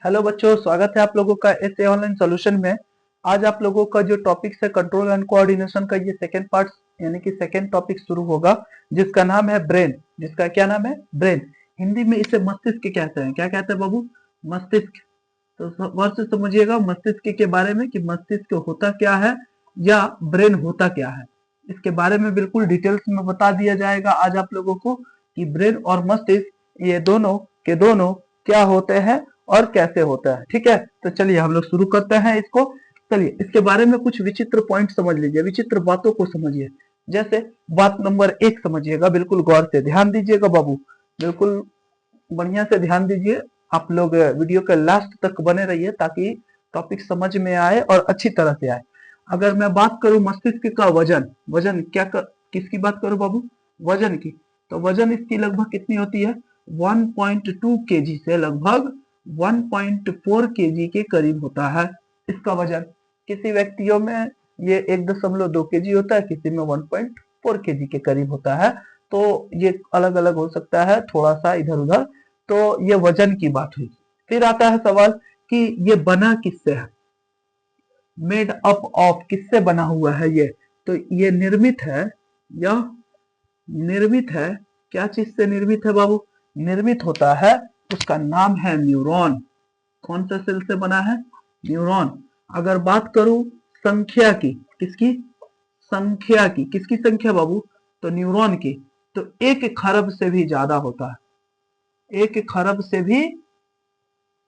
Hello बच्चों, स्वागत है आप लोगों का ऐसे ऑनलाइन सॉल्यूशन में। आज आप लोगों का जो टॉपिक है कंट्रोल एंड कोऑर्डिनेशन का, ये सेकंड पार्ट यानी कि सेकंड टॉपिक शुरू होगा, जिसका नाम है ब्रेन। जिसका क्या नाम है? ब्रेन। हिंदी में इसे मस्तिष्क कहते हैं। क्या कहते हैं बाबू? मस्तिष्क। तो वर्ड से समझिएगा मस्तिष्क के बारे में कि मस्तिष्क होता क्या है या ब्रेन होता क्या है। इसके बारे में बिल्कुल डिटेल्स में बता दिया जाएगा आज आप लोगों को कि ब्रेन और मस्तिष्क ये दोनों के दोनों क्या होते हैं और कैसे होता है। ठीक है, तो चलिए हम लोग शुरू करते हैं इसको। चलिए इसके बारे में कुछ विचित्र पॉइंट समझ लीजिए, विचित्र बातों को समझिए। जैसे बात नंबर 1 समझिएगा, बिल्कुल गौर से ध्यान दीजिएगा बाबू, बिल्कुल बढ़िया से ध्यान दीजिए। आप लोग वीडियो के लास्ट तक बने रहिए ताकि टॉपिक समझ में आए और अच्छी तरह से आए। अगर मैं बात करूं मस्तिष्क का वजन, वजन किसकी बात करूं बाबू? वजन की। तो वजन इसकी लगभग कितनी होती है? 1.2 केजी से लगभग 1.4 केजी के करीब होता है इसका वजन। किसी व्यक्तियों में ये 1.2 केजी होता है, किसी में 1.4 केजी के करीब होता है। तो ये अलग अलग हो सकता है, थोड़ा सा इधर उधर। तो ये वजन की बात हुई। फिर आता है सवाल कि ये बना किससे है? मेड अप ऑफ, किससे बना हुआ है ये? तो ये निर्मित है या निर्मित है, क्या चीज से निर्मित है बाबू? निर्मित होता है, उसका नाम है न्यूरॉन। कौन सा सेल से बना है? न्यूरॉन। अगर बात करूं संख्या की, किसकी संख्या की? किसकी संख्या बाबू? तो न्यूरॉन की। तो 1 खरब से भी ज्यादा होता है, 1 खरब से भी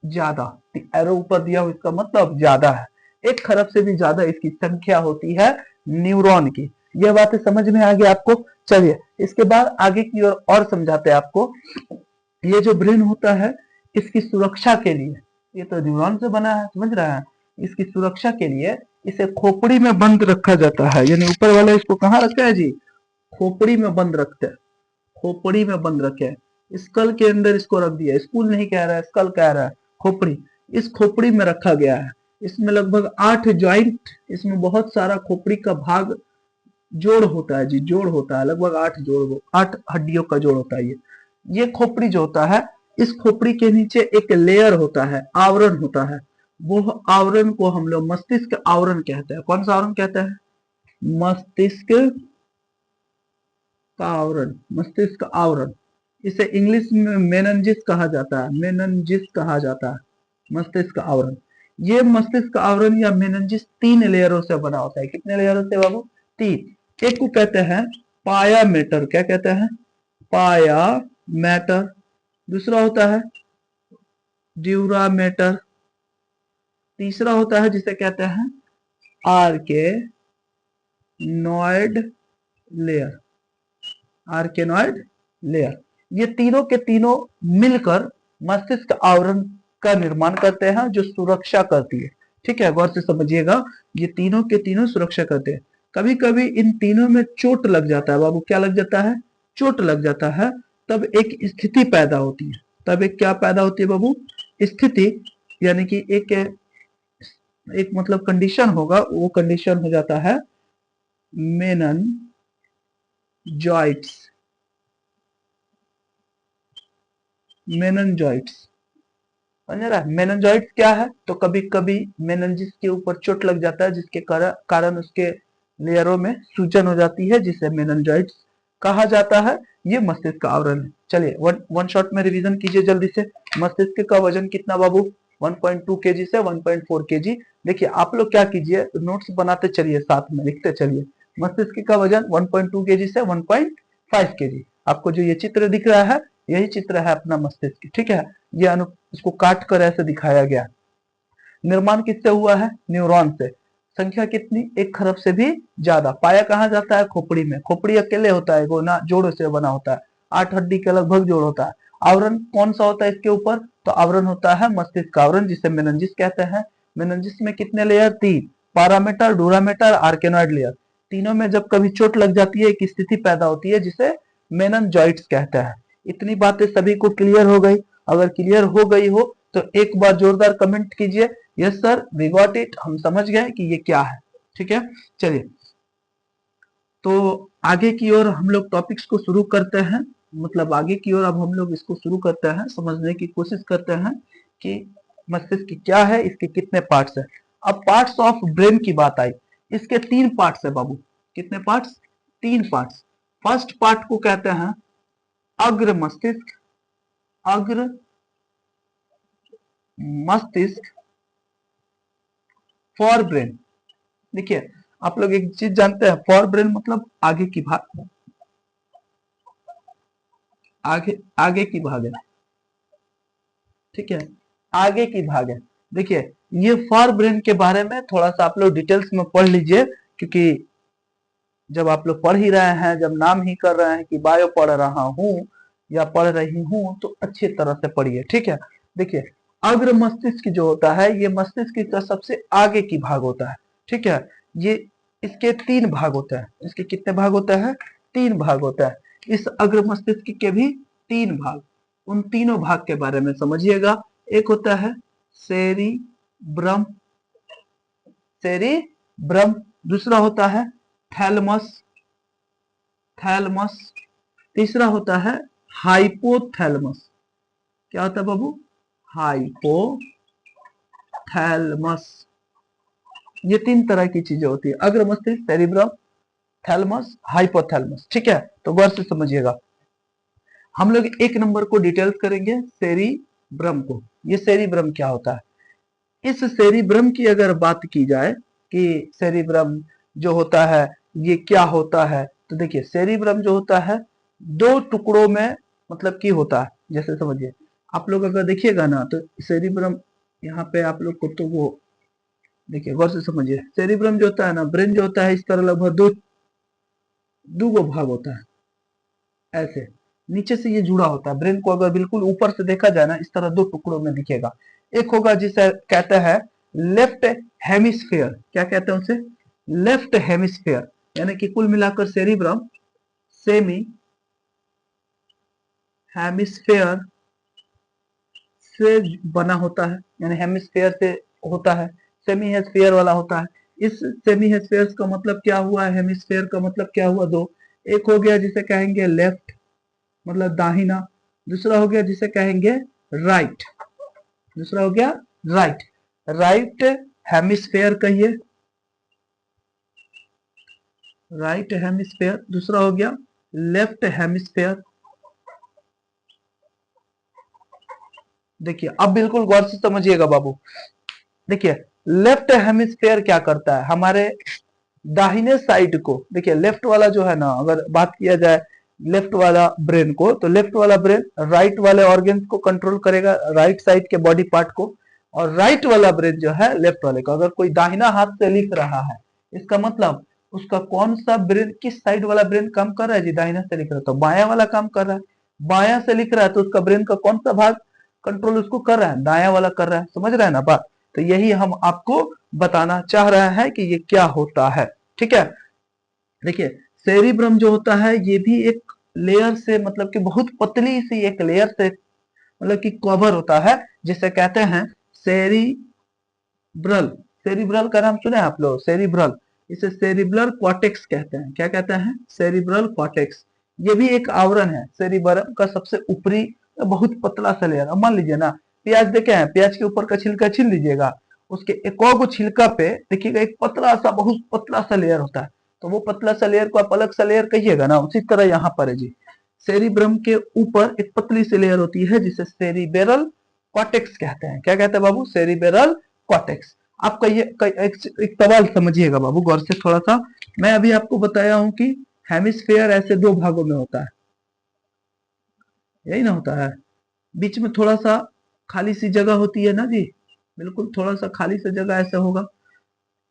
ज्यादा। एरो ऊपर दिया हुआ इसका मतलब ज्यादा है। 1 खरब से भी ज्यादा इसकी संख्या होती है न्यूरॉन की। यह बातें समझ में आ गई आपको? चलिए इसके बाद आगे की ओर और समझाते हैं आपको। ये जो ब्रेन होता है, इसकी सुरक्षा के लिए, ये तो न्यूरॉन से बना है, समझ रहा है। इसकी सुरक्षा के लिए इसे खोपड़ी में बंद रखा जाता है। यानी ऊपर वाला इसको कहाँ रखा है जी? खोपड़ी में बंद रखते हैं, खोपड़ी में बंद रखे हैं। स्कल के अंदर इसको रख दिया, स्कूल नहीं कह रहा है, स्कल कह रहा है, खोपड़ी। इस खोपड़ी में रखा गया है। इसमें लगभग 8 ज्वाइंट, इसमें बहुत सारा खोपड़ी का भाग जोड़ होता है जी, जोड़ होता है। लगभग 8 हड्डियों का जोड़ होता है ये खोपड़ी जो होता है, इस खोपड़ी के नीचे एक लेयर होता है, आवरण होता है। वो आवरण को हम लोग मस्तिष्क आवरण कहते हैं। कौन सा आवरण कहते हैं? मस्तिष्क का आवरण, मस्तिष्क आवरण। इसे इंग्लिश में मेननजिस कहा जाता है, मेननजिस कहा जाता है, मस्तिष्क आवरण। ये मस्तिष्क आवरण या मेननजिस 3 लेयरों से बना होता है। कितने लेयरों से बाबू? 3। एक को कहते हैं पाया मैटर। क्या कहते हैं? पाया मैटर। दूसरा होता है ड्यूरा मैटर। तीसरा होता है जिसे कहते हैं आर्के नॉइड लेयर, आर्केनॉइड लेयर। ये तीनों के तीनों मिलकर मस्तिष्क आवरण का निर्माण करते हैं, जो सुरक्षा करती है। ठीक है, गौर से समझिएगा, ये तीनों के तीनों सुरक्षा करते हैं। कभी कभी इन तीनों में चोट लग जाता है बाबू। क्या लग जाता है? चोट लग जाता है। तब एक स्थिति पैदा होती है। तब एक क्या पैदा होती है बाबू? स्थिति। यानी कि एक मतलब कंडीशन होगा, वो कंडीशन हो जाता है मेननजाइट्स। मेननजाइट्स, समझ रहा है? मेननजाइट्स क्या है? तो कभी कभी मेननजिस के ऊपर चोट लग जाता है, जिसके कारण उसके लेयरों में सूजन हो जाती है, जिसे मेननजाइट्स कहा जाता है। ये मस्तिष्क का आवरण है। चलिए वन शॉट में रिवीजन कीजिए जल्दी से। मस्तिष्क का वजन कितना बाबू? 1.2 केजी से 1.4 केजी। देखिए आप लोग क्या कीजिए, नोट्स बनाते चलिए, साथ में लिखते चलिए। मस्तिष्क का वजन 1.2 केजी से 1.5 केजी। आपको जो ये चित्र दिख रहा है, यही चित्र है अपना मस्तिष्क। ठीक है, ये इसको काट कर ऐसे दिखाया गया। निर्माण किससे हुआ है? न्यूरॉन से। संख्या कितनी? 1 खरब से भी ज्यादा। पाया कहाँ जाता है? खोपड़ी में। खोपड़ी अकेले होता है, गोना जोड़ों से बना होता है, 8 हड्डी के लगभग जोड़ होता है। आवरण कौन सा होता है इसके ऊपर? तो आवरण होता है मस्तिष्क का आवरण, जिसे मेननजिस कहते हैं। मेननजिस में कितने लेयर? 3। पारामेटर, डूरामेटर, आर्केनॉइड लेयर। तीनों में जब कभी चोट लग जाती है, एक स्थिति पैदा होती है, जिसे मेननजाइट्स कहते हैं। इतनी बातें सभी को क्लियर हो गई? अगर क्लियर हो गई हो तो एक बार जोरदार कमेंट कीजिए, yes sir we got it, हम समझ गए कि ये क्या है। ठीक है, चलिए तो आगे की ओर हम लोग टॉपिक्स को शुरू करते हैं। मतलब आगे की ओर अब हम लोग इसको शुरू करते हैं, समझने की कोशिश करते हैं कि मस्तिष्क क्या है, इसके कितने पार्ट्स है। अब पार्ट्स ऑफ ब्रेन की बात आई, इसके 3 पार्ट्स है बाबू। कितने पार्ट्स? 3 पार्ट्स। फर्स्ट पार्ट को कहते हैं अग्र मस्तिष्क। अग्र मस्तिष्क फॉर ब्रेन। देखिए आप लोग एक चीज जानते हैं, फॉर ब्रेन मतलब आगे की भाग, आगे आगे की भाग है, ठीक है, आगे की भाग है। देखिए ये फॉर ब्रेन के बारे में थोड़ा सा आप लोग डिटेल्स में पढ़ लीजिए, क्योंकि जब आप लोग पढ़ ही रहे हैं, जब नाम ही कर रहे हैं कि बायो पढ़ रहा हूं या पढ़ रही हूं, तो अच्छी तरह से पढ़िए, ठीक है। देखिए अग्र मस्तिष्क जो होता है, ये मस्तिष्क का सबसे आगे की भाग होता है, ठीक है। ये इसके 3 भाग होते हैं। इसके कितने भाग होता है? 3 भाग होता है। इस अग्र मस्तिष्क के भी 3 भाग। उन तीनों भाग के बारे में समझिएगा। एक होता है सेरिब्रम, सेरिब्रम। दूसरा होता है थैलमस, थैलमस। तीसरा होता है हाइपोथैलमस। क्या होता है बाबू? हाइपोथैलमस। ये 3 तरह की चीजें होती है, अग्र मस्तिष्क, सेरिब्रम, थैलमस, हाइपोथैलमस, ठीक है। तो गौर से समझिएगा। हम लोग 1 नंबर को डिटेल्स करेंगे, सेरिब्रम को। ये सेरिब्रम क्या होता है? इस सेरिब्रम की अगर बात की जाए कि सेरिब्रम जो होता है ये क्या होता है, तो देखिए सेरिब्रम जो होता है 2 टुकड़ों में मतलब की होता है। जैसे समझिए आप लोग अगर देखिएगा ना, तो सेरिब्रम यहाँ पे आप लोग को, तो वो देखिए गौर से समझिए, सेरिब्रम जो होता है ना, ब्रेन जो होता है, इस तरह लगभग दो गो भाग होता है। ऐसे नीचे से ये जुड़ा होता है। ब्रेन को अगर बिल्कुल ऊपर से देखा जाए ना, इस तरह 2 टुकड़ों में दिखेगा। एक होगा जिसे कहते हैं लेफ्ट हेमिस्फेयर। क्या कहते हैं उसे? Left hemisphere. यानी कि कुल मिलाकर सेरिब्रम सेमी हेमिस्फेयर से बना होता है, यानी हेमिस्फेयर से होता है। सेमी हेमिस्फेयर वाला होता है। इस सेमी हेमिस्फेयर का मतलब क्या हुआ? हेमिस्फेयर का मतलब क्या हुआ? 2। एक हो गया जिसे कहेंगे लेफ्ट, मतलब दाहिना। दूसरा हो गया जिसे कहेंगे राइट। दूसरा हो गया राइट, राइट हेमिस्फेयर कहिए, राइट हेमिस्फेयर। दूसरा हो गया लेफ्ट हेमिस्फेयर। देखिए अब बिल्कुल गौर से समझिएगा बाबू। देखिए लेफ्ट हेमिस्फेयर क्या करता है? हमारे दाहिने साइड को, देखिए लेफ्ट वाला जो है ना, अगर बात किया जाए लेफ्ट वाला ब्रेन को, तो लेफ्ट वाला ब्रेन राइट वाले ऑर्गन्स को कंट्रोल करेगा, राइट साइड के बॉडी पार्ट को। और राइट वाला ब्रेन जो है लेफ्ट वाले को, अगर कोई दाहिना हाथ से लिख रहा है, इसका मतलब उसका कौन सा ब्रेन, किस साइड वाला ब्रेन काम कर रहा है जी? दाहिना से लिख रहा है तो बाया वाला काम कर रहा है। बाया से लिख रहा है तो उसका ब्रेन का कौन सा भाग कंट्रोल उसको कर रहा है? दाया वाला कर रहा है। समझ रहा है ना बात? तो यही हम आपको बताना चाह रहे हैं कि ये क्या होता है, ठीक है। देखिए सेरिब्रम जो होता है ये भी एक लेयर से, मतलब कि बहुत पतली सी एक लेयर से मतलब कि कवर होता है, जिसे कहते हैं सेरिब्रल। सेरिब्रल का नाम सुने आप लोग? सेरिब्रल, इसे सेरिब्रल कॉर्टेक्स कहते हैं। क्या कहते हैं? Cerebral cortex. ये भी एक आवरण है सेरिब्रम का, सबसे ऊपरी बहुत पतला सा लेयर। अब मान लीजिए ना, प्याज देखे हैं, प्याज के ऊपर का छिलका छील लीजिएगा, उसके एक और छिलका पे देखिएगा एक पतला सा, बहुत पतला सा लेयर होता है। तो वो पतला सा लेयर को आप अलग सा लेयर कहिएगा ना, उसी तरह यहाँ पर है जी। सेरिब्रम के ऊपर एक पतली सी लेयर होती है जिसे सेरिबेरल कॉर्टेक्स कहते हैं। क्या कहते हैं बाबू? सेरिबेरल कॉर्टेक्स। आप कहिए, एक सवाल समझिएगा बाबू गौर से थोड़ा सा। मैं अभी आपको बताया हूं कि हेमिस्फेयर ऐसे 2 भागों में होता है, यही ना होता है। बीच में थोड़ा सा खाली सी जगह होती है ना जी, बिल्कुल थोड़ा सा खाली सा जगह ऐसा होगा।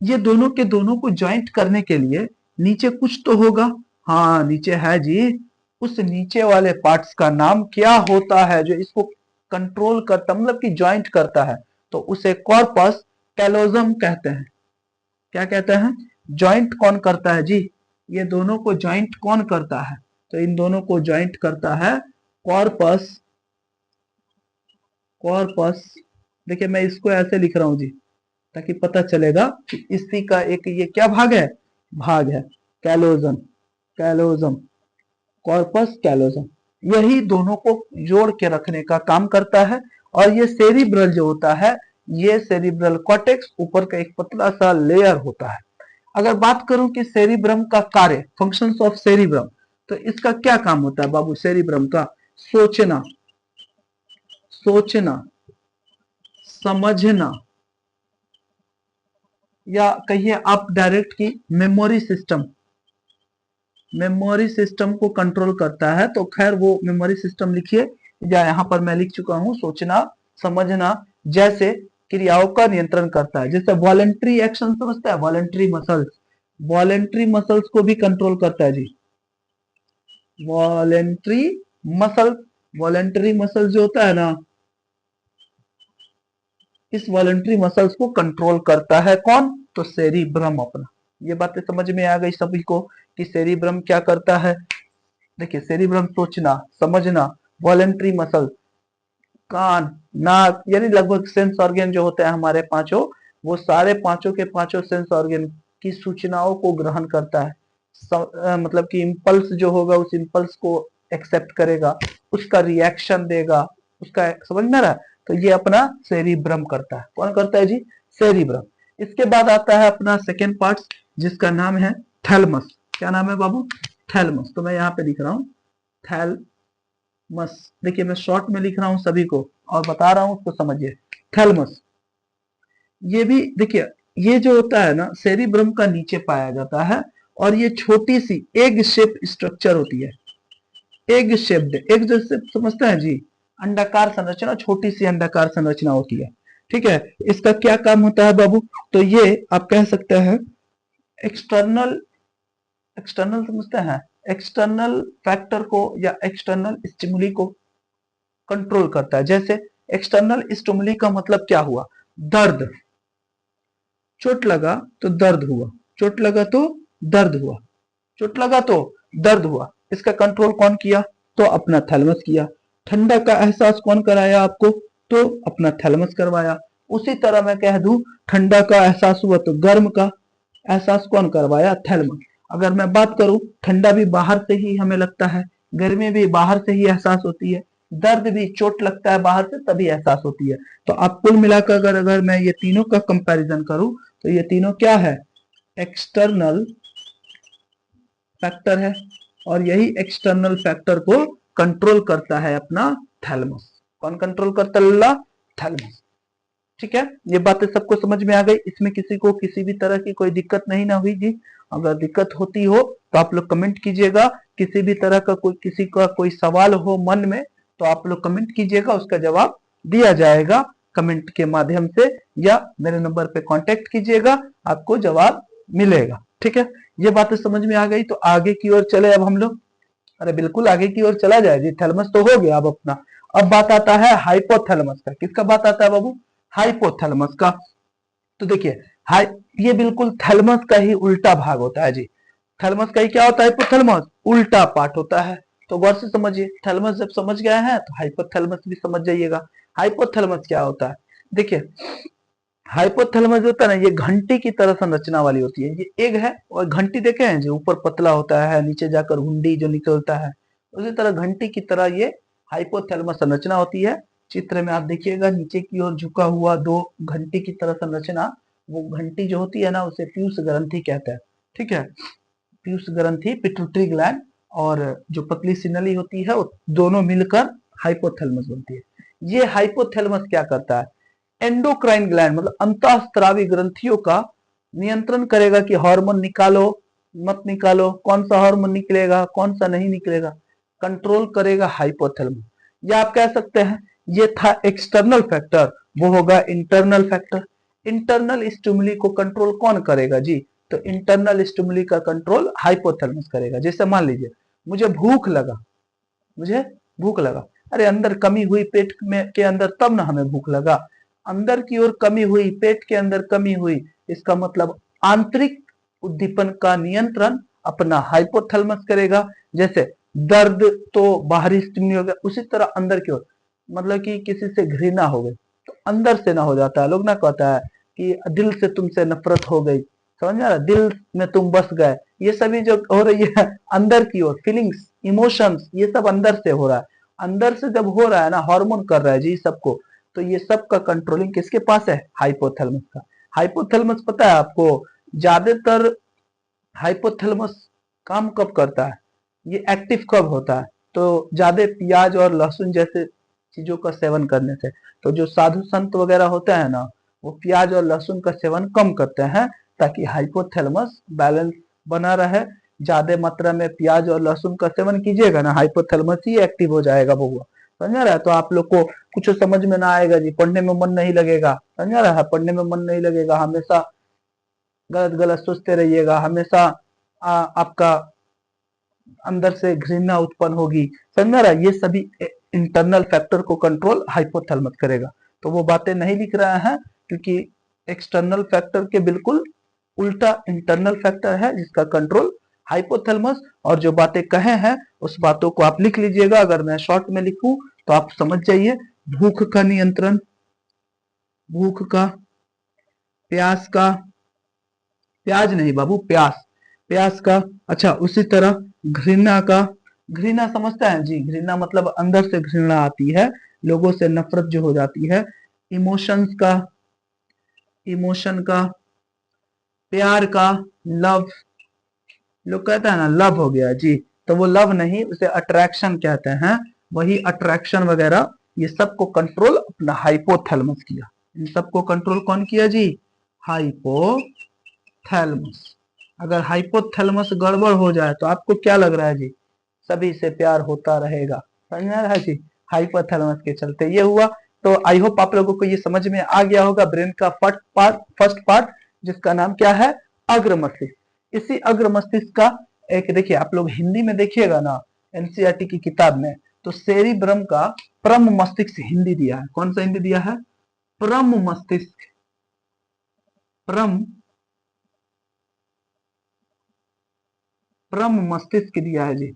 ये दोनों के दोनों को ज्वाइंट करने के लिए नीचे कुछ तो होगा। हाँ नीचे है जी। उस नीचे वाले पार्ट्स का नाम क्या होता है जो इसको कंट्रोल करता, मतलब कि ज्वाइंट करता है? तो उसे कॉर्पस कैलोजम कहते हैं। क्या कहते हैं? ज्वाइंट कौन करता है जी? ये दोनों को ज्वाइंट कौन करता है? तो इन दोनों को ज्वाइंट करता है कॉर्पस, कॉर्पस। देखिए मैं इसको ऐसे लिख रहा हूं जी, ताकि पता चलेगा कि इसी का एक ये क्या भाग है? भाग है कैलोजम, कैलोजम, कॉर्पस कैलोजम। यही दोनों को जोड़ के रखने का काम करता है। और ये सेरिब्रल जो होता है, ये सेरिब्रल कॉर्टेक्स ऊपर का एक पतला सा लेयर होता है। अगर बात करूं कि सेरिब्रम का कार्य, फंक्शंस ऑफ सेरिब्रम, तो इसका क्या काम होता है बाबू सेरिब्रम का? सोचना, सोचना, समझना, या कहिए आप डायरेक्ट की मेमोरी सिस्टम, मेमोरी सिस्टम को कंट्रोल करता है। तो खैर वो मेमोरी सिस्टम लिखिए, या यहां पर मैं लिख चुका हूं, सोचना, समझना जैसे क्रियाओं का नियंत्रण करता है। जैसे वॉलेंट्री एक्शन समझता है, वॉलेंट्री मसल्स, वॉलेंट्री मसल्स को भी कंट्रोल करता है जी। वॉलेंट्री मसल, वॉलेंट्री मसल जो होता है ना, इस वॉलेंट्री मसल्स को कंट्रोल करता है कौन? तो सेरिब्रम अपना। ये बातें समझ में आ गई सभी को कि सेरिब्रम क्या करता है। देखिए सेरिब्रम सोचना, समझना, वॉलेंट्री मसल, कान, नाक, यानी लगभग सेंस ऑर्गन जो होते हैं हमारे पांचों, वो सारे पांचों के पांचों सेंस ऑर्गन की सूचनाओं को ग्रहण करता है। मतलब कि इम्पल्स जो होगा उस इम्पल्स को एक्सेप्ट करेगा, उसका रिएक्शन देगा, उसका, समझ में आ रहा है? तो ये अपना सेरिब्रम करता है। कौन करता है जी? सेरिब्रम। इसके बाद आता है अपना सेकेंड पार्ट जिसका नाम है थैलमस। क्या नाम है बाबू? थैलमस। तो मैं यहाँ पे लिख रहा हूँ थैलमस। देखिए मैं शॉर्ट में लिख रहा हूँ सभी को और बता रहा हूँ, उसको समझिए। थैलमस, ये भी देखिए, ये जो होता है ना सेरिब्रम का नीचे पाया जाता है, और ये छोटी सी एग शेप स्ट्रक्चर होती है। एग शेप्ड, एग जैसे समझते हैं जी, अंडाकार संरचना, छोटी सी अंडाकार संरचना होती है। ठीक है, इसका क्या काम होता है बाबू? तो ये आप कह सकते हैं एक्सटर्नल, एक्सटर्नल समझते हैं, एक्सटर्नल फैक्टर को या एक्सटर्नल स्टिमुली को कंट्रोल करता है। जैसे एक्सटर्नल स्टिमुली का मतलब क्या हुआ? दर्द, चोट लगा तो दर्द हुआ, चोट लगा तो दर्द हुआ, चोट लगा तो दर्द हुआ। इसका कंट्रोल कौन किया? तो अपना थैलमस किया। ठंडा का एहसास कौन कराया आपको? तो अपना थैलमस करवाया। उसी तरह मैं कह दूं ठंडा का एहसास हुआ तो गर्म का एहसास कौन करवाया? थैलमस। अगर मैं बात करूं ठंडा भी बाहर से ही हमें लगता है, गर्मी भी बाहर से ही एहसास होती है, दर्द भी चोट लगता है बाहर से तभी एहसास होती है। तो आप कुल मिलाकर अगर मैं ये तीनों का कंपैरिजन करूं तो ये तीनों क्या है? एक्सटर्नल फैक्टर है, और यही एक्सटर्नल फैक्टर को कंट्रोल करता है अपना थैलमस। कौन कंट्रोल करता है लल्ला? थैलमस। ठीक है, ये बातें सबको समझ में आ गई। इसमें किसी को किसी भी तरह की कोई दिक्कत नहीं ना हुई जी? अगर दिक्कत होती हो तो आप लोग कमेंट कीजिएगा। किसी भी तरह का कोई, किसी का कोई सवाल हो मन में तो आप लोग कमेंट कीजिएगा, उसका जवाब दिया जाएगा कमेंट के माध्यम से, या मेरे नंबर पे कांटेक्ट कीजिएगा, आपको जवाब मिलेगा। ठीक है, ये बातें समझ में आ गई तो आगे की ओर चले अब हम लोग। अरे बिल्कुल आगे की ओर चला जाए जी, थैलमस तो हो गया अब अपना। अब बात आता है हाइपोथैलेमस का। किसका बात आता है बाबू? हाइपोथैलेमस का। तो देखिए हाई, ये बिल्कुल थैलमस का ही उल्टा भाग होता है जी। थैलमस का ही क्या होता है? हाइपोथैलेमस उल्टा पार्ट होता है। तो गौर से समझिए, थैलमस जब समझ गए हैं तो हाइपोथैलेमस भी समझ जाइएगा। हाइपोथैलेमस क्या होता है? देखिए हाइपोथैलेमस जो होता है ना, ये घंटी की तरह संरचना वाली होती है। ये एग है और घंटी देखे हैं जो ऊपर पतला होता है, नीचे जाकर हुंडी जो निकलता है, उसी तरह घंटी की तरह ये हाइपोथैलेमस संरचना होती है। चित्र में आप देखिएगा नीचे की ओर झुका हुआ दो घंटी की तरह संरचना, वो घंटी जो होती है ना उसे पीयूष ग्रंथि कहते हैं। ठीक है, पीयूष ग्रंथि, पिट्यूटरी ग्लैंड और जो पतली सी नली होती है, वो दोनों मिलकर हाइपोथैलेमस बनती है। ये हाइपोथैलेमस क्या करता है? एंडोक्राइन ग्लैंड मतलब अंतःस्रावी ग्रंथियों का नियंत्रण करेगा कि हार्मोन निकालो मत निकालो, कौन सा हार्मोन निकलेगा कौन सा नहीं निकलेगा, कंट्रोल करेगा हाइपोथैलेमस। या आप कह सकते हैं ये था एक्सटर्नल फैक्टर, वो होगा इंटरनल फैक्टर। इंटरनल स्टिमुली को कंट्रोल कौन करेगा जी? तो इंटरनल स्टिमुली का कंट्रोल हाइपोथैलेमस करेगा। जैसे मान लीजिए मुझे भूख लगा, मुझे भूख लगा, अरे अंदर कमी हुई पेट में के अंदर तब ना हमें भूख लगा। अंदर की ओर कमी हुई, पेट के अंदर कमी हुई, इसका मतलब आंतरिक उद्दीपन का नियंत्रण अपना हाइपोथैलेमस करेगा। जैसे दर्द तो बाहरी स्टिमुली हो गया, उसी तरह अंदर की ओर, मतलब कि किसी से घृणा हो गई तो अंदर से ना हो जाता है। लोग ना कहता है कि दिल से तुमसे नफरत हो गई, समझ में आ रहा? दिल में तुम बस गए, ये सभी जो हो रही है अंदर की ओर, फीलिंग्स, इमोशंस, ये सब अंदर से हो रहा है। अंदर से जब हो रहा है ना, हार्मोन कर रहा है जी सबको, तो ये सब का कंट्रोलिंग किसके पास है? हाइपोथैलेमस का। हाइपोथैलेमस पता है आपको ज्यादातर हाइपोथैलेमस काम कब करता है, ये एक्टिव कब होता है? तो ज्यादा प्याज और लहसुन जैसे चीजों का सेवन करने से। तो जो साधु संत वगैरह होता है ना, वो प्याज और लहसुन का सेवन कम करते हैं ताकि हाइपोथैलेमस बैलेंस बना रहे। ज्यादा मात्रा में प्याज और लहसुन का सेवन कीजिएगा ना, हाइपोथैलेमस ही एक्टिव हो जाएगा बबुआ। समझ रहा है? तो आप लोग को कुछ समझ में ना आएगा जी, पढ़ने में मन नहीं लगेगा। समझ रहा है? पढ़ने में मन नहीं लगेगा, हमेशा गलत गलत सोचते रहिएगा, हमेशा आपका अंदर से घृणा उत्पन्न होगी। समझ रहा है? ये सभी इंटरनल फैक्टर को कंट्रोल हाइपोथैलेमस करेगा। तो वो बातें नहीं लिख रहा है क्योंकि एक्सटर्नल फैक्टर के बिल्कुल उल्टा इंटरनल फैक्टर है जिसका कंट्रोल हाइपोथैलेमस। और जो बातें कहे हैं उस बातों को आप लिख लीजिएगा। अगर मैं शॉर्ट में लिखूं तो आप समझ जाइए। भूख का नियंत्रण, भूख का, प्यास का, प्याज नहीं बाबू, प्यास, प्यास का। अच्छा, उसी तरह घृणा का, घृणा समझता है जी? घृणा मतलब अंदर से घृणा आती है, लोगों से नफरत जो हो जाती है। इमोशंस का, इमोशन का, प्यार का, लव, लोग कहते हैं ना लव हो गया जी, तो वो लव नहीं, उसे अट्रैक्शन कहते हैं। वही अट्रैक्शन वगैरह ये सब को कंट्रोल अपना हाइपोथैलेमस किया। इन सबको कंट्रोल कौन किया जी? हाइपोथैलेमस। अगर हाइपोथैलेमस गड़बड़ हो जाए तो आपको क्या लग रहा है जी? सभी से प्यार होता रहेगा। समझ में आ रहा है जी? हाइपोथैलेमस के चलते ये हुआ। तो आई होप आप लोगों को ये समझ में आ गया होगा ब्रेन का फर्स्ट पार्ट जिसका नाम क्या है? अग्र मस्तिष्क। इसी अग्र मस्तिष्क का एक देखिए, आप लोग हिंदी में देखिएगा ना एनसीईआरटी की किताब में, तो सेरिब्रम का परम मस्तिष्क हिंदी दिया है। कौन सा हिंदी दिया है? परम मस्तिष्क, परम परम मस्तिष्क दिया है जी।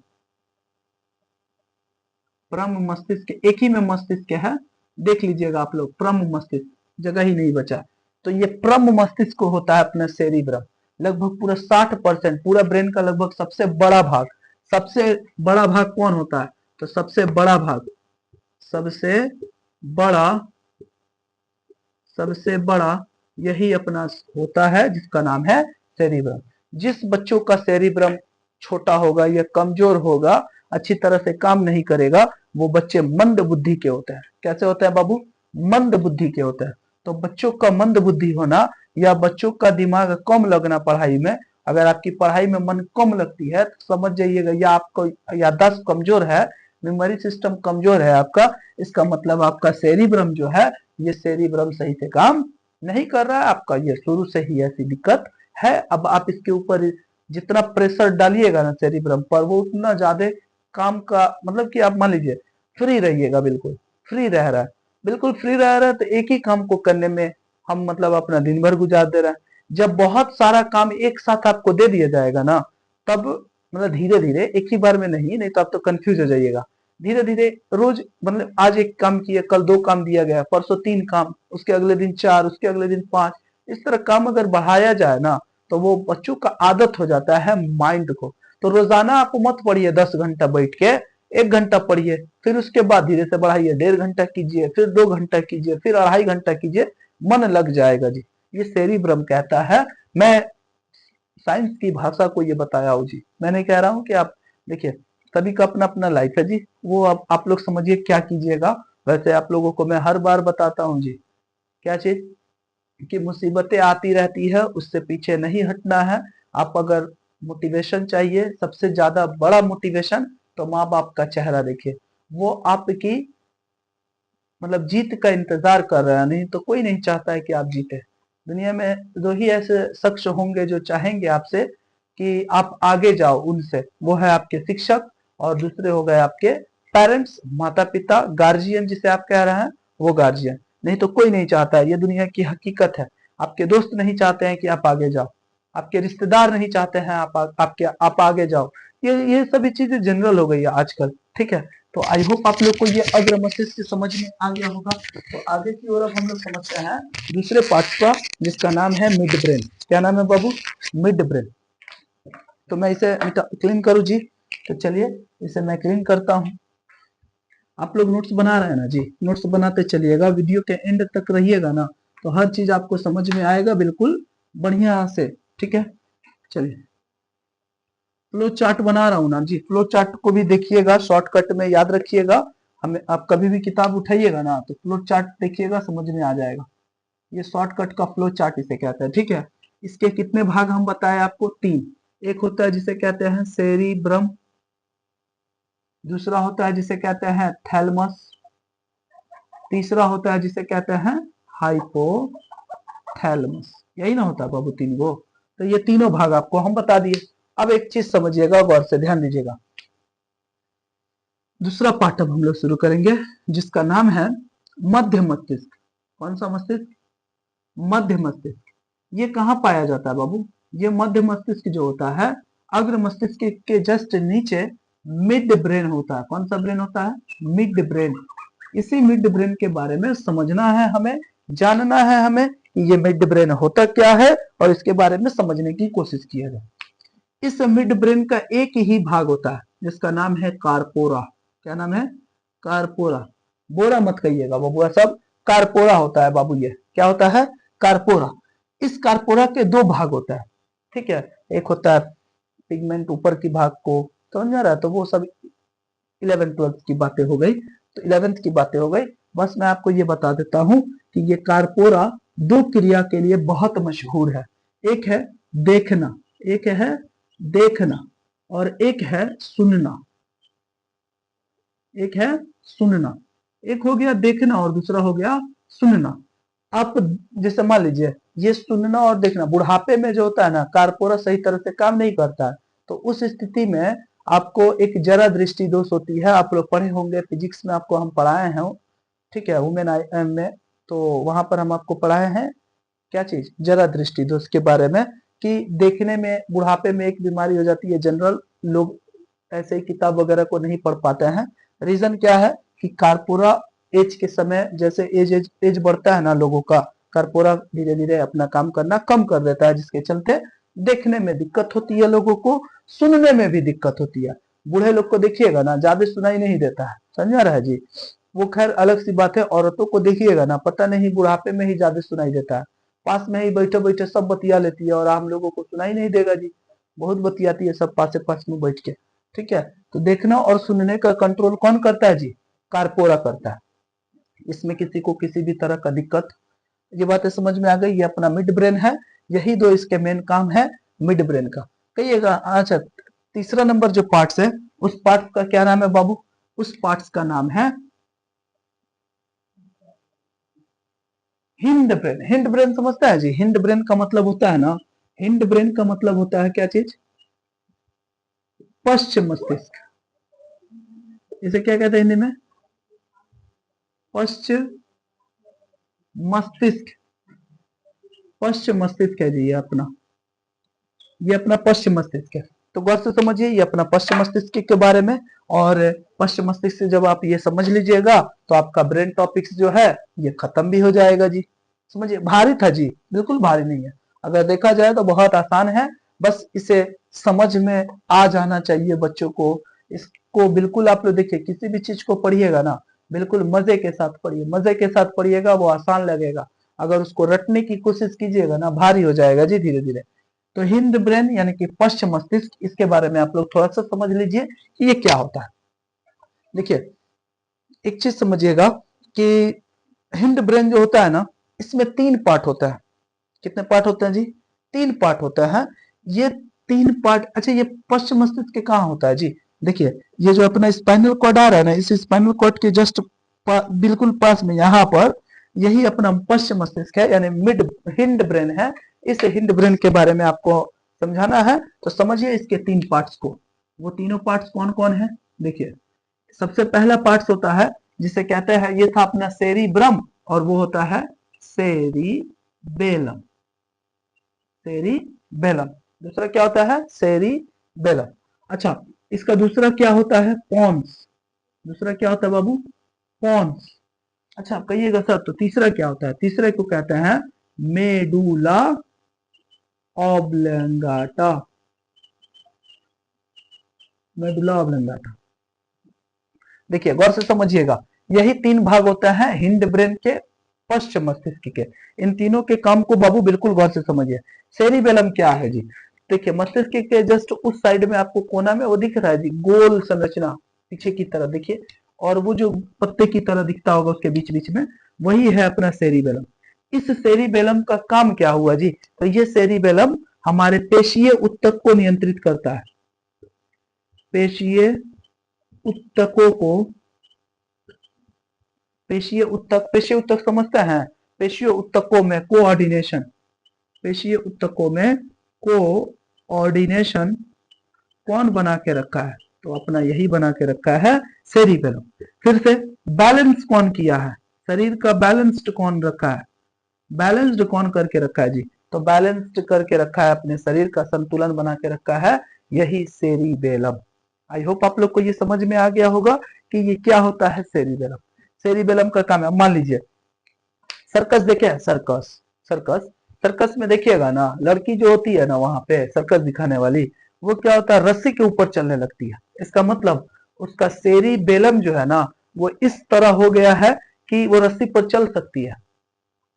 परम मस्तिष्क एक ही में मस्तिष्क है, देख लीजिएगा आप लोग, परम मस्तिष्क, जगह ही नहीं बचा। तो ये परम मस्तिष्क होता है अपना सेरिब्रम। लगभग पूरा 60% पूरा ब्रेन का लगभग सबसे बड़ा भाग। सबसे बड़ा भाग कौन होता है? तो सबसे बड़ा भाग, सबसे बड़ा, सबसे बड़ा यही अपना होता है जिसका नाम है सेरिब्रम। जिस बच्चों का सेरिब्रम छोटा होगा या कमजोर होगा, अच्छी तरह से काम नहीं करेगा, वो बच्चे मंद बुद्धि के होते हैं। कैसे होते हैं बाबू? मंद बुद्धि के होते हैं। तो बच्चों का मंद बुद्धि होना या बच्चों का दिमाग कम लगना पढ़ाई में, अगर आपकी पढ़ाई में मन कम लगती है तो समझ जाइएगा या आपको याददाश्त कमजोर है, मेमोरी सिस्टम कमजोर है आपका। इसका मतलब आपका सेरिब्रम जो है, ये सेरिब्रम सही से काम नहीं कर रहा है आपका। ये शुरू से ही ऐसी दिक्कत है। अब आप इसके ऊपर जितना प्रेशर डालिएगा ना सेरिब्रम पर, वो उतना ज्यादा काम का मतलब कि आप मान लीजिए फ्री रहिएगा, बिल्कुल फ्री रह रहा है, बिल्कुल फ्री रह रहा है, तो एक ही काम को करने में हम मतलब अपना दिन भर गुजार दे रहे हैं। जब बहुत सारा काम एक साथ आपको दे दिया जाएगा ना, तब मतलब धीरे धीरे, एक ही बार में नहीं तो आप तो कंफ्यूज हो जाइएगा। धीरे धीरे रोज मतलब आज एक काम किया, कल 2 काम दिया गया, परसों 3 काम, उसके अगले दिन 4, उसके अगले दिन 5, इस तरह काम अगर बढ़ाया जाए ना, तो वो बच्चों का आदत हो जाता है माइंड को। तो रोजाना आप मत पढ़िए 10 घंटा बैठ के, 1 घंटा पढ़िए, फिर उसके बाद धीरे से बढ़ाइए, 1.5 घंटा कीजिए, फिर 2 घंटा कीजिए, फिर 2.5 घंटा कीजिए, मन लग जाएगा जी। ये सेरिब्रम कहता है। मैं साइंस की भाषा को ये बताया हूँ जी। मैं नहीं कह रहा हूँ कि आप देखिए, सभी का अपना अपना लाइफ है जी, वो आप लोग समझिए क्या कीजिएगा। वैसे आप लोगों को मैं हर बार बताता हूँ जी, क्या चीज कि मुसीबतें आती रहती है, उससे पीछे नहीं हटना है। आप अगर मोटिवेशन चाहिए, सबसे ज्यादा बड़ा मोटिवेशन, तो माँ बाप का चेहरा देखिए, वो आपकी मतलब जीत का इंतजार कर रहा है। नहीं तो कोई नहीं चाहता है कि आप जीते। दुनिया में 2 ही ऐसे शख्स होंगे जो चाहेंगे आपसे कि आप आगे जाओ उनसे, वो है आपके शिक्षक और दूसरे हो गए आपके पेरेंट्स, माता पिता, गार्जियन जिसे आप कह रहे हैं, वो गार्जियन। नहीं तो कोई नहीं चाहता है, ये दुनिया की हकीकत है। आपके दोस्त नहीं चाहते हैं कि आप आगे जाओ, आपके रिश्तेदार नहीं चाहते हैं आप आगे जाओ। ये सभी चीजें जनरल हो गई है आजकल। ठीक है, तो आई होप आप लोग को ये अग्र मस्तिष्क समझ में आ गया होगा। तो आगे की ओर अब हम लोग समझते हैं दूसरे पार्ट का जिसका नाम है मिड ब्रेन। क्या नाम है बाबू? Mid brain. तो मैं इसे क्लीन करूं जी, तो चलिए इसे मैं क्लीन करता हूं। आप लोग नोट्स बना रहे हैं ना जी, नोट्स बनाते चलिएगा, वीडियो के एंड तक रहिएगा ना, तो हर चीज आपको समझ में आएगा बिल्कुल बढ़िया से। ठीक है, चलिए फ्लो चार्ट बना रहा हूं ना जी, फ्लो चार्ट को भी देखिएगा, शॉर्टकट में याद रखिएगा। हमें आप कभी भी किताब उठाइएगा ना तो फ्लो चार्ट देखिएगा, समझ में आ जाएगा। ये शॉर्टकट का फ्लो चार्ट इसे कहते हैं। ठीक है, इसके कितने भाग हम बताए आपको? 3। एक होता है जिसे कहते हैं सेरिब्रम, दूसरा होता है जिसे कहते हैं थैलमस, तीसरा होता है जिसे कहते हैं हाइपोथैलेमस। यही ना होता है बाबू, 3 गो। तो ये तीनों भाग आपको हम बता दिए। अब एक चीज समझिएगा, गौर से ध्यान दीजिएगा। दूसरा पार्ट अब हम लोग शुरू करेंगे जिसका नाम है मध्य मस्तिष्क। कौन सा मस्तिष्क? मध्य मस्तिष्क। ये कहाँ पाया जाता है बाबू? ये मध्य मस्तिष्क जो होता है, अग्र मस्तिष्क के जस्ट नीचे मिड ब्रेन होता है। कौन सा ब्रेन होता है? Mid brain. इसी मिड ब्रेन के बारे में समझना है हमें, जानना है हमें कि ये मिड ब्रेन होता क्या है, और इसके बारे में समझने की कोशिश किया जाए। इस मिड ब्रेन का एक ही भाग होता है जिसका नाम है कारपोरा। क्या नाम है? कारपोरा। बोरा मत कहिएगा बाबू, सब कारपोरा होता है बाबू। ये क्या होता है? कारपोरा। इस कारपोरा के 2 भाग होता है। ठीक है, एक होता है पिगमेंट ऊपर की भाग को, समझ रहा है? तो वो सब 11th 12th की बातें हो गई, तो 11th की बातें हो गई। बस मैं आपको ये बता देता हूं कि ये कारपोरा 2 क्रिया के लिए बहुत मशहूर है। एक है देखना, एक है देखना, और एक है सुनना। एक है सुनना, एक हो गया देखना और दूसरा हो गया सुनना। आप जैसे मान लीजिए, ये सुनना और देखना बुढ़ापे में जो होता है ना, कारपोरा सही तरह से काम नहीं करता है, तो उस स्थिति में आपको एक जरा दृष्टि दोष होती है। आप लोग पढ़े होंगे, फिजिक्स में आपको हम पढ़ाए हैं। ठीक है, वुमेन आई में, तो वहां पर हम आपको पढ़ाए हैं क्या चीज? जरा दृष्टि दोष के बारे में, कि देखने में बुढ़ापे में एक बीमारी हो जाती है। जनरल लोग ऐसे ही किताब वगैरह को नहीं पढ़ पाते हैं। रीजन क्या है कि कारपोरा एज के समय, जैसे एज एज एज बढ़ता है ना लोगों का, कारपोरा धीरे धीरे अपना काम करना कम कर देता है, जिसके चलते देखने में दिक्कत होती है लोगों को, सुनने में भी दिक्कत होती है। बूढ़े लोग को देखिएगा ना, ज्यादा सुनाई नहीं देता है, समझा रहा है जी? वो खैर अलग सी बात है। औरतों को देखिएगा ना, पता नहीं बुढ़ापे में ही ज्यादा सुनाई देता है। पास में ही बैठे बैठे सब बतिया लेती है, और हम लोगों को सुनाई नहीं देगा जी। बहुत बतियाती है सब पास पास में बैठ के। ठीक है, तो देखना और सुनने का कंट्रोल कौन करता है जी? कारपोरा करता है। इसमें किसी को किसी भी तरह का दिक्कत, ये बातें समझ में आ गई? ये अपना मिड ब्रेन है। यही 2 इसके मेन काम है मिड ब्रेन का। कहिएगा अच्छा, तीसरा नंबर जो पार्ट्स है, उस पार्ट का क्या नाम है बाबू? उस पार्ट्स का नाम है हिंड ब्रेन। हिंड ब्रेन समझता है जी? हिंड ब्रेन का मतलब होता है ना, हिंड ब्रेन का मतलब होता है क्या चीज? पश्चिम मस्तिष्क। इसे क्या कहते हैं हिंदी में? पश्चिम मस्तिष्क। पश्चिम मस्तिष्क है जी ये अपना, ये अपना पश्चिम मस्तिष्क है। तो गौर से समझिए, ये अपना पश्चिम मस्तिष्क के बारे में। और पश्चिम मस्तिष्क से जब आप ये समझ लीजिएगा, तो आपका ब्रेन टॉपिक्स जो है ये खत्म भी हो जाएगा जी। समझिए, भारी था जी? बिल्कुल भारी नहीं है। अगर देखा जाए तो बहुत आसान है। बस इसे समझ में आ जाना चाहिए बच्चों को। इसको बिल्कुल आप लोग देखिए, किसी भी चीज को पढ़िएगा ना, बिल्कुल मजे के साथ पढ़िए। मजे के साथ पढ़िएगा, वो आसान लगेगा। अगर उसको रटने की कोशिश कीजिएगा ना, भारी हो जाएगा जी धीरे धीरे। तो हिंद ब्रेन यानी कि पश्चिम मस्तिष्क, इसके बारे में आप लोग थोड़ा सा समझ लीजिए कि ये क्या होता है। देखिए, एक चीज समझिएगा कि हिंद ब्रेन जो होता है ना, इसमें 3 पार्ट होता है। कितने पार्ट होते हैं जी? 3 पार्ट होता है। ये 3 पार्ट, अच्छा ये पश्चिम मस्तिष्क के कहाँ होता है जी? देखिए, ये जो अपना स्पाइनल कॉर्ड आ रहा है ना, इस स्पाइनल कॉर्ड के जस्ट बिल्कुल पास में यहाँ पर यही अपना पश्चिम मस्तिष्क है, यानी मिड हिंड ब्रेन है। इस हिंड ब्रेन के बारे में आपको समझाना है, तो समझिए इसके 3 पार्ट्स को। वो तीनों पार्ट्स कौन कौन है? देखिए, सबसे पहला पार्ट्स होता है जिसे कहते हैं, ये था अपना सेरिब्रम, और वो होता है सेरिबेलम। सेरिबेलम। दूसरा क्या होता है? सेरिबेलम। अच्छा, इसका दूसरा क्या होता है? पोन्स। दूसरा क्या होता है बाबू? पोन्स। अच्छा, आप कहिएगा सर तो तीसरा क्या होता है? तीसरे को कहते हैं मेडुला ऑब्लंगाटा। Medulla oblongata. देखिए गौर से समझिएगा, यही 3 भाग होता है हिंड ब्रेन के, पश्च मस्तिष्क के। इन तीनों के काम को बाबू बिल्कुल गौर से समझिए। सेरिबेलम क्या है जी? देखिए मस्तिष्क के जस्ट उस साइड में आपको कोना में वो दिख रहा है जी, गोल संरचना पीछे की तरफ देखिए, और वो जो पत्ते की तरह दिखता होगा उसके बीच बीच में, वही है अपना सेरिबेलम। इस सेरिबेलम का काम क्या हुआ जी? तो ये सेरिबेलम हमारे पेशीय ऊतक को नियंत्रित करता है। पेशीय ऊतकों को, पेशीय ऊतक समझते हैं? पेशीय ऊतकों में कोऑर्डिनेशन, पेशीय ऊतकों में कोऑर्डिनेशन कौन बना के रखा है? तो अपना यही बना के रखा है सेरिबेलम। फिर से बैलेंस कौन किया है? शरीर का बैलेंस्ड कौन रखा है? बैलेंस्ड कौन करके रखा है जी? तो बैलेंस्ड करके रखा है, अपने शरीर का संतुलन बना के रखा है यही सेरिबेलम। आई होप आप लोग को ये समझ में आ गया होगा कि ये क्या होता है सेरिबेलम। सेरिबेलम का काम है, मान लीजिए सर्कस देखे, सर्कस सर्कस सर्कस में देखिएगा ना, लड़की जो होती है ना वहां पे सर्कस दिखाने वाली, वो क्या होता है, रस्सी के ऊपर चलने लगती है। इसका मतलब उसका सेरिबेलम जो है ना वो इस तरह हो गया है कि वो रस्सी पर चल सकती है।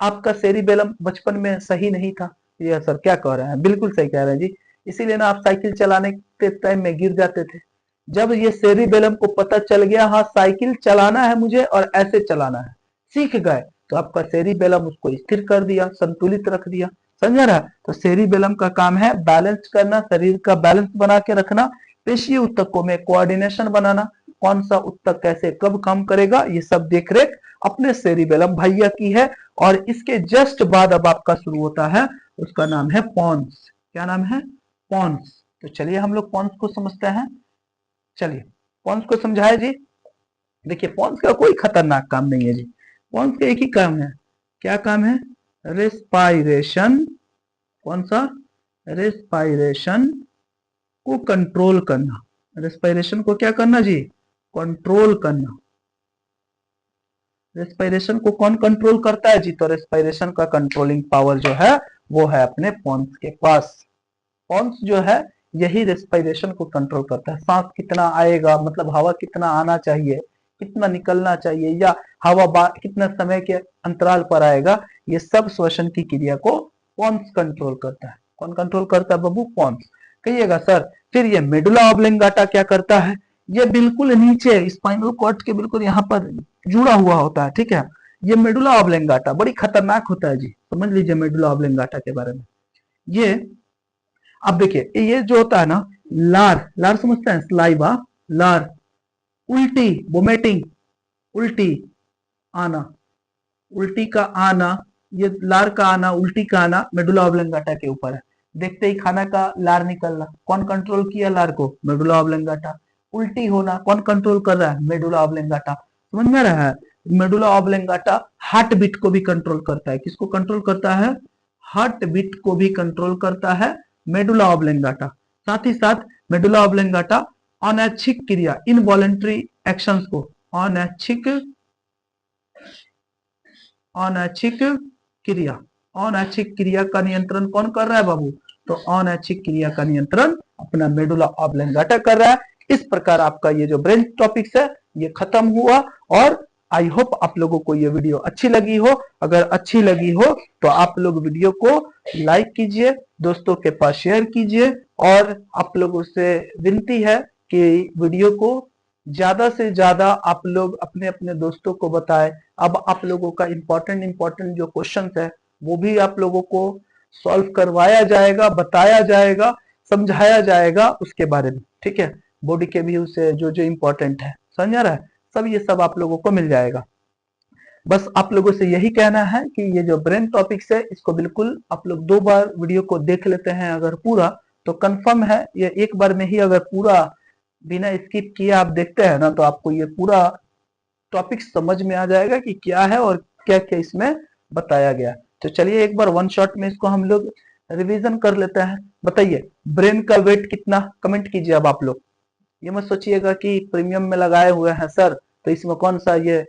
आपका सेरिबेलम बचपन में सही नहीं था। ये सर क्या कह रहे हैं? बिल्कुल सही कह रहे हैं जी। इसीलिए ना आप साइकिल चलाने के टाइम में गिर जाते थे। जब ये सेरिबेलम को पता चल गया, हाँ साइकिल चलाना है मुझे और ऐसे चलाना है, सीख गए, तो आपका सेरिबेलम उसको स्थिर कर दिया, संतुलित रख दिया। समझ रहा है? तो सेरिबेलम का काम है बैलेंस करना, शरीर का बैलेंस बना के रखना, पेशीय ऊतकों में कोऑर्डिनेशन बनाना, कौन सा ऊतक कैसे कब काम करेगा ये सब देखरेख अपने सेरिबेलम भैया की है। और इसके जस्ट बाद अब आपका शुरू होता है, उसका नाम है पॉन्स। क्या नाम है? पॉन्स। तो चलिए हम लोग पॉन्स को समझते हैं। चलिए पॉन्स को समझाए जी। देखिए पॉन्स का कोई खतरनाक काम नहीं है जी, पॉन्स का एक ही काम है। क्या काम है? रेस्पायरेशन। कौन सा? रेस्पायरेशन को कंट्रोल करना। रेस्पायरेशन को क्या करना जी? कंट्रोल करना। रेस्पायरेशन को कौन कंट्रोल करता है जी? तो रेस्पायरेशन का कंट्रोलिंग पावर जो है वो है अपने पॉन्स के पास। पॉन्स जो है यही रेस्पायरेशन को कंट्रोल करता है। सांस कितना आएगा, मतलब हवा कितना आना चाहिए, कितना निकलना चाहिए, या हवा कितना समय के अंतराल पर आएगा, ये सब श्वसन की क्रिया को पॉन्स कंट्रोल करता है। कौन कंट्रोल करता है बाबू? पॉन्स। कहिएगा सर फिर ये मेडुला ऑब्लिंगाटा क्या करता है? ये बिल्कुल नीचे स्पाइनल कॉर्ड के बिल्कुल यहाँ पर जुड़ा हुआ होता है, ठीक है। ये मेडुला ऑब्लिंगाटा बड़ी खतरनाक होता है जी, समझ लीजिए मेडुला ऑब्लिंगाटा के बारे में। ये अब देखिए ये जो होता है ना, लार, लार समझते हैं? स्लाइवा, लार, उल्टी, वोमिटिंग, उल्टी आना, उल्टी का आना, ये लार का आना, उल्टी का आना मेडुला ऑब्लिंगाटा के ऊपर है। देखते ही खाना का लार निकलना, कौन कंट्रोल किया लार को? मेडुला ऑब्लिंगाटा। उल्टी होना कौन कंट्रोल कर रहा है? मेडुला ऑब्लिंगाटा। समझ में रहा है? मेडुला ऑब्लिंगाटा हार्ट बीट को भी कंट्रोल करता है। किसको कंट्रोल करता है? हार्ट बीट को भी कंट्रोल करता है मेडुला ऑब्लिंगाटा। साथ ही साथ मेडुला ऑब्लिंगाटा अनैच्छिक क्रिया, इनवॉलेंट्री एक्शंस को, अनैच्छिक अनैच्छिक क्रिया, अनैच्छिक क्रिया का नियंत्रण कौन कर रहा है बाबू? तो अनैच्छिक क्रिया का नियंत्रण अपना मेडुला ऑब्लिंगाटा कर रहा है। इस प्रकार आपका ये जो ब्रेन टॉपिक्स है ये खत्म हुआ। और आई होप आप लोगों को ये वीडियो अच्छी लगी हो। अगर अच्छी लगी हो तो आप लोग वीडियो को लाइक कीजिए, दोस्तों के पास शेयर कीजिए, और आप लोगों से विनती है कि वीडियो को ज्यादा से ज्यादा आप लोग अपने अपने दोस्तों को बताएं। अब आप लोगों का इंपॉर्टेंट जो क्वेश्चंस है वो भी आप लोगों को सॉल्व करवाया जाएगा, बताया जाएगा, समझाया जाएगा उसके बारे में, ठीक है। बॉडी के व्यू से जो जो इंपॉर्टेंट है, समझ आ रहा है? सब ये सब आप लोगों को मिल जाएगा। बस आप लोगों से यही कहना है कि ये जो ब्रेन टॉपिक्स है इसको बिल्कुल आप लोग 2 बार वीडियो को देख लेते हैं अगर पूरा, तो कंफर्म है ये एक बार में ही अगर पूरा बिना स्किप किए आप देखते हैं ना, तो आपको ये पूरा टॉपिक समझ में आ जाएगा कि क्या है और क्या क्या इसमें बताया गया। तो चलिए एक बार वन शॉट में इसको हम लोग रिवीजन कर लेते हैं। बताइए ब्रेन का वेट कितना? कमेंट कीजिए। अब आप लोग ये मत सोचिएगा कि प्रीमियम में लगाए हुए हैं सर तो इसमें कौन सा ये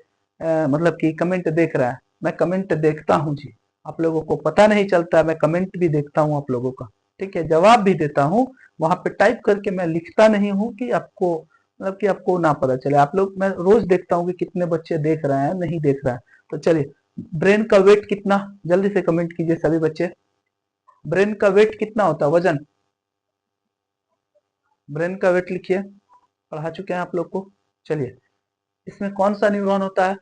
मतलब कि कमेंट देख रहा है। मैं कमेंट देखता हूँ जी, आप लोगों को पता नहीं चलता, मैं कमेंट भी देखता हूँ आप लोगों का, ठीक है। जवाब भी देता हूँ, वहां पे टाइप करके मैं लिखता नहीं हूँ कि आपको मतलब कि आपको ना पता चले। आप लोग, मैं रोज देखता हूँ कि कितने बच्चे देख रहे हैं, नहीं देख रहे हैं। तो चलिए, ब्रेन का वेट कितना, जल्दी से कमेंट कीजिए सभी बच्चे। ब्रेन का वेट कितना होता है, वजन, ब्रेन का वेट लिखिए, पढ़ा चुके हैं आप लोग को। चलिए, इसमें कौन सा न्यूरॉन होता है,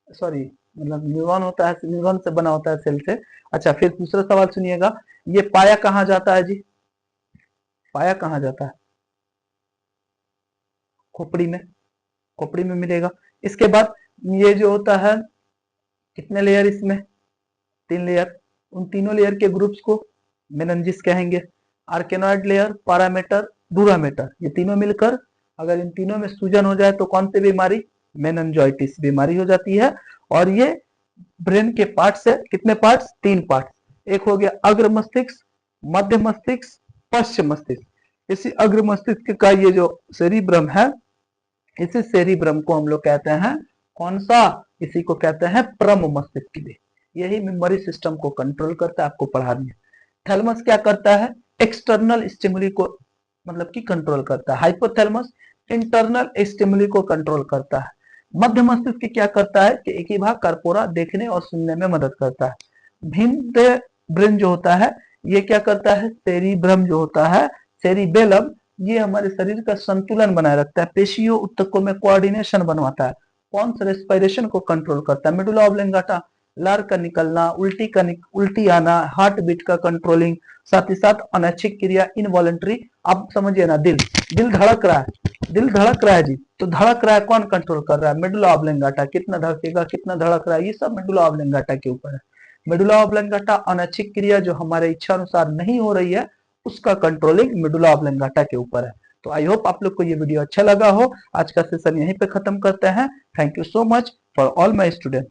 सॉरी मतलब न्यूरॉन होता है, न्यूरॉन से बना होता है, सेल से। अच्छा, फिर दूसरा सवाल सुनिएगा, ये पाया कहाँ जाता है जी, पाया कहाँ जाता है, खोपड़ी में, खोपड़ी में मिलेगा। इसके बाद ये जो होता है, कितने लेयर इसमें, 3 लेयर। उन तीनों लेयर के ग्रुप्स को मेनिंजिस कहेंगे। आर्केनॉइड लेयर, पारामीटर, डूरामीटर, ये तीनों मिलकर अगर इन तीनों में सूजन हो जाए तो कौन सी बीमारी, मेनिंजाइटिस बीमारी हो जाती है। और ये ब्रेन के पार्ट्स है, कितने पार्ट्स, 3 पार्ट्स। एक हो गया अग्र मस्तिष्क, मध्य मस्तिष्क, पश्चिम मस्तिष्क। इसी अग्र मस्तिष्क का ये जो सेरिब्रम है, इसी सेरिब्रम को हम लोग कहते हैं कौन सा, इसी को कहते हैं परम मस्तिष्क भी। यही मेमोरी सिस्टम को कंट्रोल करता है, आपको पढ़ानी है। थैलमस क्या करता है, एक्सटर्नल स्टिमुली को मतलब कि कंट्रोल करता है। हाइपोथैलेमस इंटरनल स्टिमुली को कंट्रोल करता है। मध्य मस्तिष्क क्या करता है कि एक ही भाग कर्पोरा, देखने और सुनने में मदद करता है। भिन्न ब्रेन जो होता है, ये क्या करता है, सेरिब्रम जो होता है, सेरिबेलम, ये हमारे शरीर का संतुलन बनाए रखता है, पेशियों ऊतकों में कोऑर्डिनेशन बनवाता है। कौन सा, रेस्पिरेशन को कंट्रोल करता है। मेडुला ऑब्लिंगाटा, लार का निकलना, उल्टी आना, हार्ट बीट का कंट्रोलिंग, साथ ही साथ अनैच्छिक क्रिया, इनवॉलेंट्री। आप समझिए ना, दिल, दिल धड़क रहा है, दिल धड़क रहा है जी, तो धड़क रहा है, कौन कंट्रोल कर रहा है, मेडुला ऑब्लिंगाटा। कितना धड़केगा, कितना धड़क रहा है, ये सब मेडुला ऑब्लिंगाटा के ऊपर है। मेडुला ऑब्लिंगाटा, अनैच्छिक क्रिया जो हमारे इच्छा अनुसार नहीं हो रही है, उसका कंट्रोलिंग मेडुला ऑब्लिंगाटा के ऊपर है। तो आई होप आप लोग को ये वीडियो अच्छा लगा हो। आज का सेशन यहीं पे खत्म करते हैं। Thank you so much for all my student.